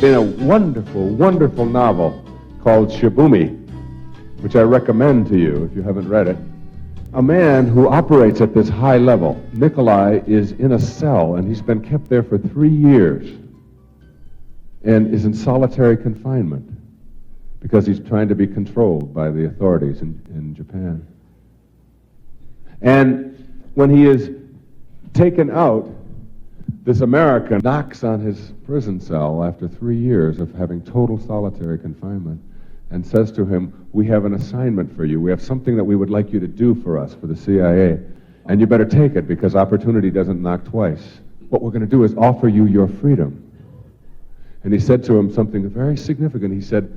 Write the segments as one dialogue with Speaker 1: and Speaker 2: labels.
Speaker 1: in a wonderful, wonderful novel called Shabumi, which I recommend to you if you haven't read it. A man who operates at this high level, Nikolai, is in a cell, and he's been kept there for 3 years and is in solitary confinement because he's trying to be controlled by the authorities in Japan. And when he is taken out, this American knocks on his prison cell after 3 years of having total solitary confinement and says to him, "We have an assignment for you. We have something that we would like you to do for us, for the CIA. And you better take it because opportunity doesn't knock twice. What we're going to do is offer you your freedom." And he said to him something very significant. He said,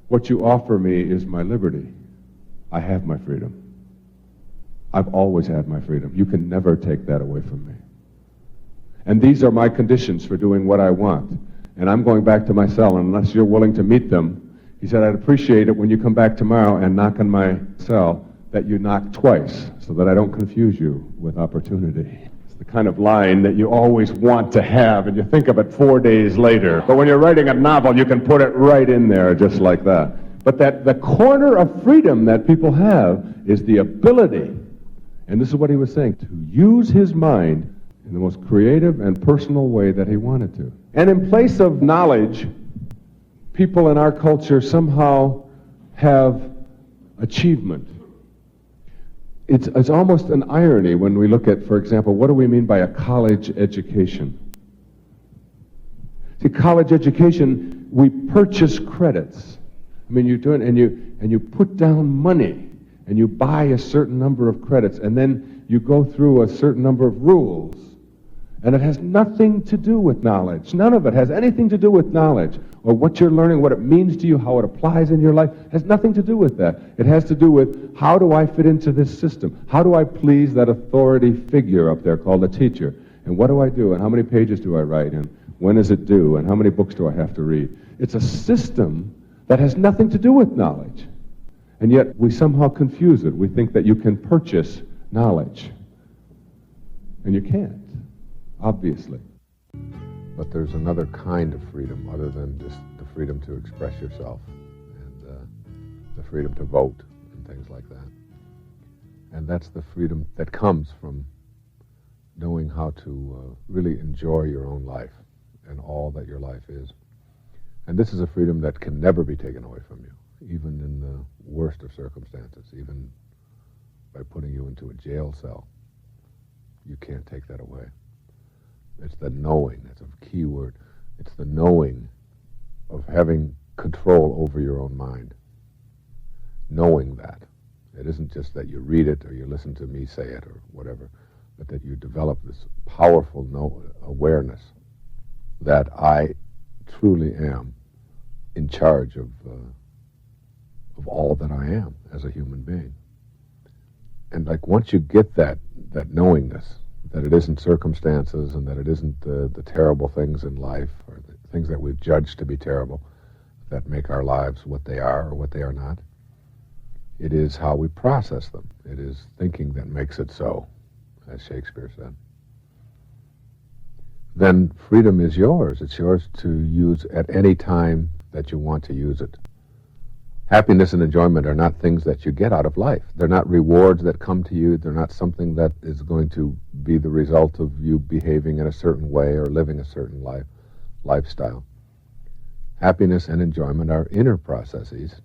Speaker 1: "What you offer me is my liberty. I have my freedom. I've always had my freedom. You can never take that away from me. And these are my conditions for doing what I want. And I'm going back to my cell, and unless you're willing to meet them," he said, "I'd appreciate it when you come back tomorrow and knock on my cell that you knock twice so that I don't confuse you with opportunity." It's the kind of line that you always want to have, and you think of it 4 days later. But when you're writing a novel, you can put it right in there just like that. But that the corner of freedom that people have is the ability, and this is what he was saying, to use his mind in the most creative and personal way that he wanted to. And in place of knowledge, people in our culture somehow have achievement. It's almost an irony when we look at, for example, what do we mean by a college education? See, college education, we purchase credits. I mean, you do it, and you put down money, and you buy a certain number of credits, and then you go through a certain number of rules. And it has nothing to do with knowledge. None of it has anything to do with knowledge or what you're learning, what it means to you, how it applies in your life. It has nothing to do with that. It has to do with, how do I fit into this system? How do I please that authority figure up there called a teacher? And what do I do? And how many pages do I write? And when is it due? And how many books do I have to read? It's a system that has nothing to do with knowledge. And yet we somehow confuse it. We think that you can purchase knowledge. And you can't. Obviously. But there's another kind of freedom other than just the freedom to express yourself and the freedom to vote and things like that. And that's the freedom that comes from knowing how to really enjoy your own life and all that your life is. And this is a freedom that can never be taken away from you, even in the worst of circumstances, even by putting you into a jail cell. You can't take that away. It's the knowing. That's a key word. It's the knowing of having control over your own mind. Knowing that. It isn't just that you read it or you listen to me say it or whatever, but that you develop this powerful awareness that I truly am in charge of all that I am as a human being. And like once you get that knowingness, that it isn't circumstances and that it isn't the terrible things in life or the things that we've judged to be terrible that make our lives what they are or what they are not. It is how we process them. It is thinking that makes it so, as Shakespeare said. Then freedom is yours. It's yours to use at any time that you want to use it. Happiness and enjoyment are not things that you get out of life. They're not rewards that come to you. They're not something that is going to be the result of you behaving in a certain way or living a certain lifestyle. Happiness and enjoyment are inner processes,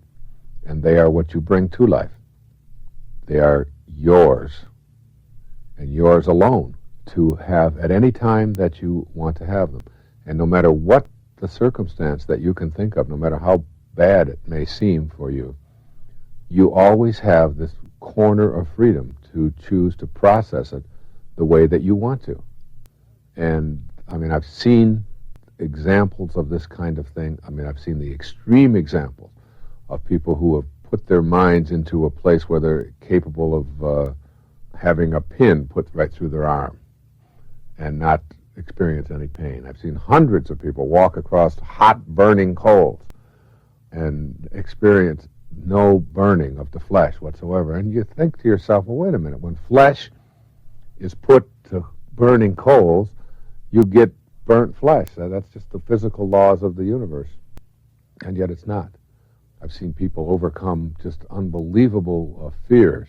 Speaker 1: and they are what you bring to life. They are yours, and yours alone, to have at any time that you want to have them. And no matter what the circumstance that you can think of, no matter how bad it may seem for you, you always have this corner of freedom to choose to process it the way that you want to. And I mean, I've seen examples of this kind of thing. I mean, I've seen the extreme examples of people who have put their minds into a place where they're capable of having a pin put right through their arm and not experience any pain. I've seen hundreds of people walk across hot burning coals and experience no burning of the flesh whatsoever. And you think to yourself, well, wait a minute, when flesh is put to burning coals, you get
Speaker 2: burnt flesh. That's just the physical laws of the universe. And yet it's not. I've seen people overcome just unbelievable fears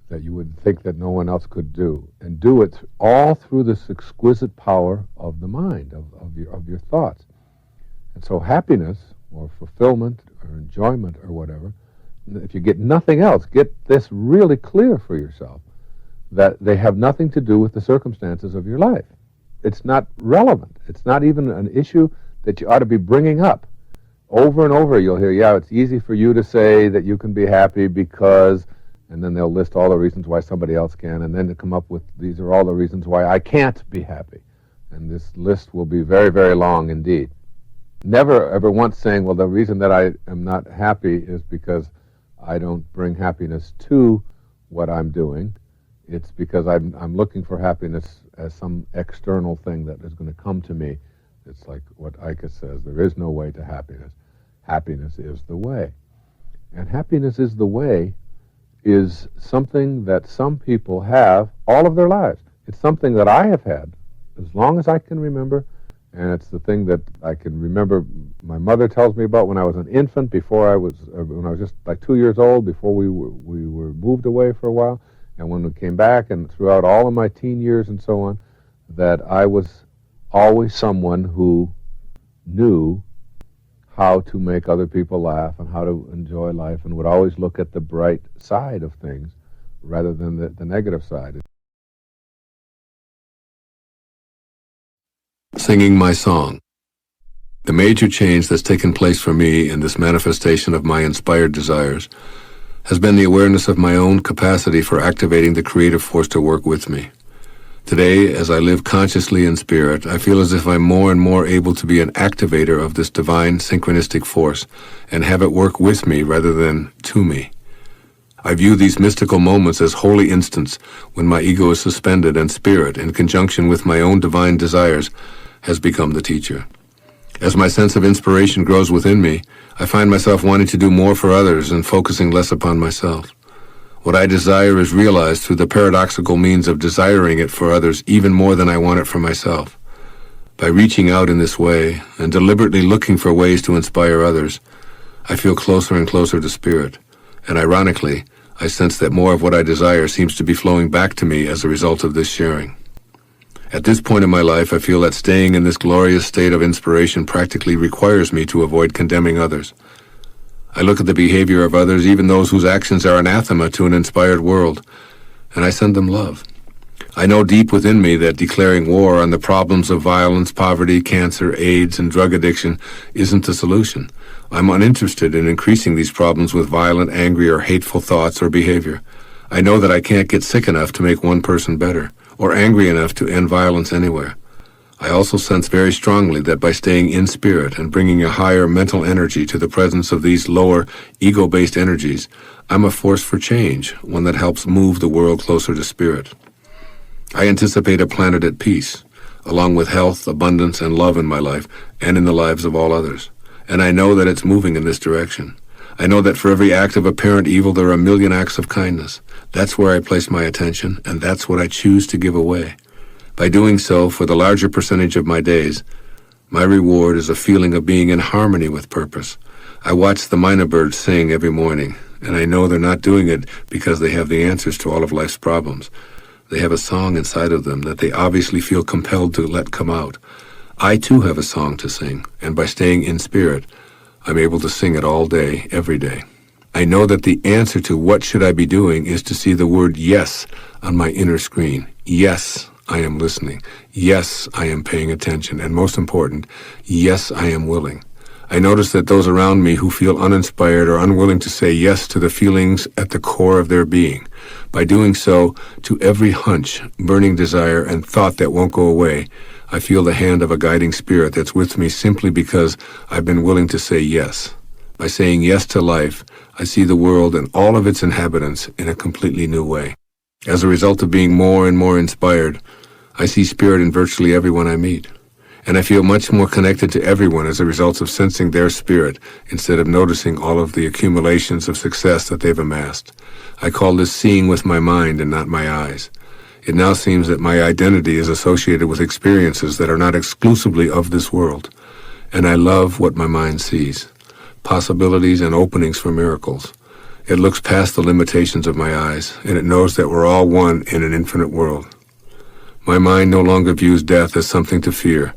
Speaker 2: that you would think that no one else could do, and do it all through this exquisite power of the mind, of your thoughts. And so happiness or fulfillment or enjoyment or whatever, if you get nothing else, get this really clear for yourself, that they have nothing to do with the circumstances of your life. It's not relevant. It's not even an issue that you ought to be bringing up. Over and over you'll hear, yeah, it's easy for you to say that you can be happy because, and then they'll list all the reasons why somebody else can, and then to come up with, these are all the reasons why I can't be happy. And this list will be very, very long indeed. Never ever once saying, well, the reason that I am not happy is because I don't bring happiness to what I'm doing. It's because I'm looking for happiness as some external thing that is going to come to me. It's like what Ike says, there is no way to happiness. Happiness is the way. And happiness is the way is something that some people have all of their lives. It's something that I have had as long as I can remember, and it's the thing that I can remember my mother tells me about when I was an infant, when I was just like 2 years old, before we were moved away for a while, and when we came back, and throughout all of my teen years and so on, that I was always someone who knew how to make other people laugh and how to enjoy life, and would always look at the bright side of things rather than the negative side.
Speaker 3: Singing my song. The major change that's taken place for me in this manifestation of my inspired desires has been the awareness of my own capacity for activating the creative force to work with me. Today, as I live consciously in spirit, I feel as if I'm more and more able to be an activator of this divine synchronistic force and have it work with me rather than to me. I view these mystical moments as holy instants when my ego is suspended and spirit, in conjunction with my own divine desires, has become the teacher. As my sense of inspiration grows within me, I find myself wanting to do more for others and focusing less upon myself. What I desire is realized through the paradoxical means of desiring it for others even more than I want it for myself. By reaching out in this way and deliberately looking for ways to inspire others, I feel closer and closer to spirit, and ironically, I sense that more of what I desire seems to be flowing back to me as a result of this sharing. At this point in my life, I feel that staying in this glorious state of inspiration practically requires me to avoid condemning others. I look at the behavior of others, even those whose actions are anathema to an inspired world, and I send them love. I know deep within me that declaring war on the problems of violence, poverty, cancer, AIDS, and drug addiction isn't the solution. I'm uninterested in increasing these problems with violent, angry, or hateful thoughts or behavior. I know that I can't get sick enough to make one person better, or angry enough to end violence anywhere. I also sense very strongly that by staying in spirit and bringing a higher mental energy to the presence of these lower, ego-based energies, I'm a force for change, one that helps move the world closer to spirit. I anticipate a planet at peace, along with health, abundance, and love in my life and in the lives of all others. And I know that it's moving in this direction. I know that for every act of apparent evil, there are a million acts of kindness. That's where I place my attention, and that's what I choose to give away. By doing so, for the larger percentage of my days, my reward is a feeling of being in harmony with purpose. I watch the mynah birds sing every morning, and I know they're not doing it because they have the answers to all of life's problems. They have a song inside of them that they obviously feel compelled to let come out. I too have a song to sing, and by staying in spirit, I'm able to sing it all day, every day. I know that the answer to what should I be doing is to see the word yes on my inner screen. Yes, I am listening. Yes, I am paying attention. And most important, yes, I am willing. I notice that those around me who feel uninspired or unwilling to say yes to the feelings at the core of their being. By doing so, to every hunch, burning desire, and thought that won't go away, I feel the hand of a guiding spirit that's with me simply because I've been willing to say yes. By saying yes to life, I see the world and all of its inhabitants in a completely new way. As a result of being more and more inspired, I see spirit in virtually everyone I meet. And I feel much more connected to everyone as a result of sensing their spirit instead of noticing all of the accumulations of success that they've amassed. I call this seeing with my mind and not my eyes. It now seems that my identity is associated with experiences that are not exclusively of this world, and I love what my mind sees, possibilities and openings for miracles. It looks past the limitations of my eyes, and it knows that we're all one in an infinite world. My mind no longer views death as something to fear.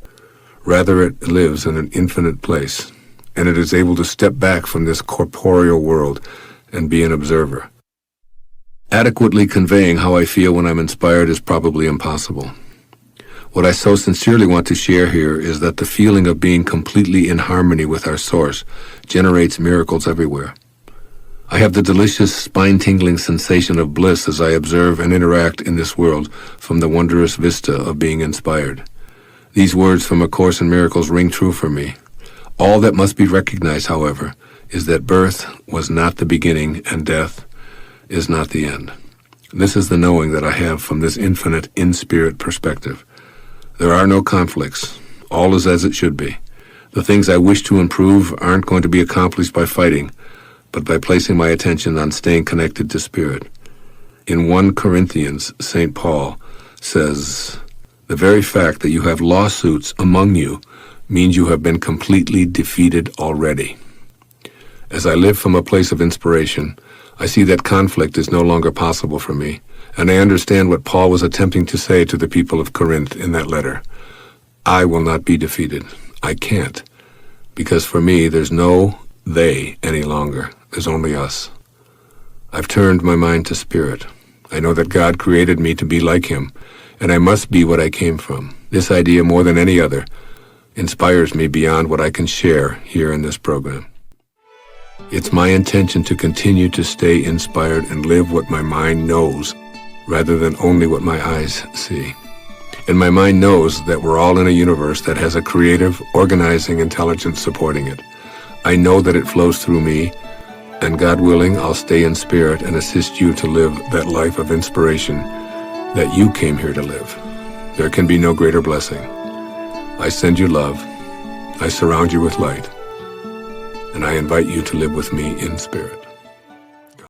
Speaker 3: Rather, it lives in an infinite place, and it is able to step back from this corporeal world and be an observer. Adequately conveying how I feel when I'm inspired is probably impossible. What I so sincerely want to share here is that the feeling of being completely in harmony with our source generates miracles everywhere. I have the delicious, spine-tingling sensation of bliss as I observe and interact in this world from the wondrous vista of being inspired. These words from A Course in Miracles ring true for me. All that must be recognized, however, is that birth was not the beginning and death is not the end. This is the knowing that I have from this infinite in-spirit perspective. There are no conflicts. All is as it should be. The things I wish to improve aren't going to be accomplished by fighting, but by placing my attention on staying connected to Spirit. In 1 Corinthians, St. Paul says, "The very fact that you have lawsuits among you means you have been completely defeated already." As I live from a place of inspiration, I see that conflict is no longer possible for me, and I understand what Paul was attempting to say to the people of Corinth in that letter. I will not be defeated. I can't. Because for me, there's no they any longer. There's only us. I've turned my mind to Spirit. I know that God created me to be like Him, and I must be what I came from. This idea, more than any other, inspires me beyond what I can share here in this program. It's my intention to continue to stay inspired and live what my mind knows, rather than only what my eyes see. And my mind knows that we're all in a universe that has a creative, organizing intelligence supporting it. I know that it flows through me, and God willing, I'll stay in Spirit and assist you to live that life of inspiration that you came here to live. There can be no greater blessing. I send you love, I surround you with light, and I invite you to live with me in Spirit.